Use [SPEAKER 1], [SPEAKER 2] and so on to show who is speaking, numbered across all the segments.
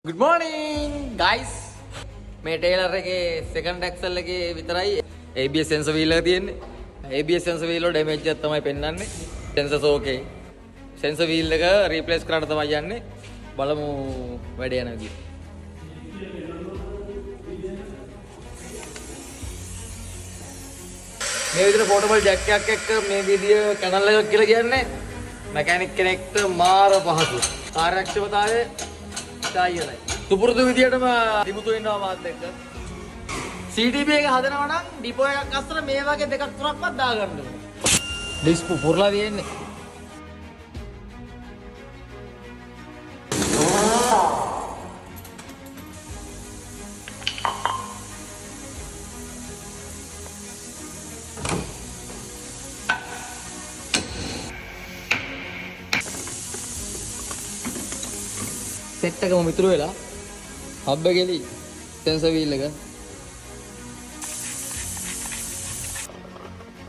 [SPEAKER 1] Good morning guys. මේ Taylor එකේ second axle එකේ විතරයි ABS sensor wheel එක තියෙන්නේ. ABS sensor wheel වල damage එකක් තමයි පෙන්වන්නේ. Sensors okay. Sensor wheel එක replace කරන්න තමයි යන්නේ. බලමු වැඩ යන විදිය. මේ විදිහට portable jack එකක් එක්ක මේ විදිය channel එකක් කියලා කියන්නේ mechanic කෙනෙක්ට මාර පහසුයි. කාර්යක්ෂමතාවය ඉතාලි සුපුරුදු විදියටම දිමුතු වෙනවා මාත් එක්ක. CTB එක හදනවා නම් ඩිපෝ එකක් අස්සර මේ වගේ දෙකක් තුනක්වත් දාගන්න ඕනේ. ඩිස්ක් පුරලා තියෙන්නේ. සෙට් එකම මිතුරු වෙලා හබ් එකේදී සෙන්සර් වීල් එක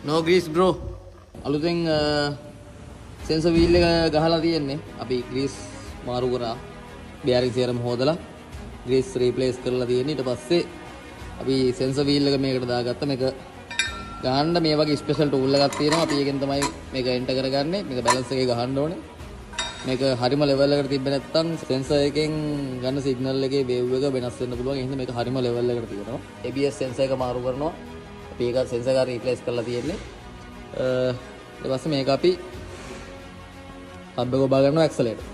[SPEAKER 1] no grease bro අලුතෙන් සෙන්සර් වීල් එක ගහලා තියෙන්නේ අපි ග්‍රීස් මාරු කරා බෙයරින් සියරම හොදලා ග්‍රීස් රීප්ලේස් කරලා තියෙන්නේ ඊට පස්සේ අපි සෙන්සර් වීල් එක මේකට දාගත්තා මේක ගහන්න මේ වගේ ස්පෙෂල් ටූල් එකක් තියෙනවා අපි ඒකෙන් තමයි මේක එන්ටර් කරගන්නේ මේක බැලන්ස් එකේ ගහන්න ඕනේ මේක හරිම ලෙවල් එකට තිබ්බ නැත්නම් සෙන්සර් එකෙන් ගන්න සිග්නල් එකේ වේව් එක වෙනස් වෙන්න පුළුවන්. ඒ හින්දා මේක හරිම ලෙවල් එකට තියෙනවා. ABS සෙන්සර් එක මාරු කරනවා. අපි ඒක සෙන්සර් එක රීප්ලේස් කරලා තියෙන්නේ. ඊට පස්සේ මේක අපි හබ් එක ඔබා ගන්නවා ඇක්සලරේටර්.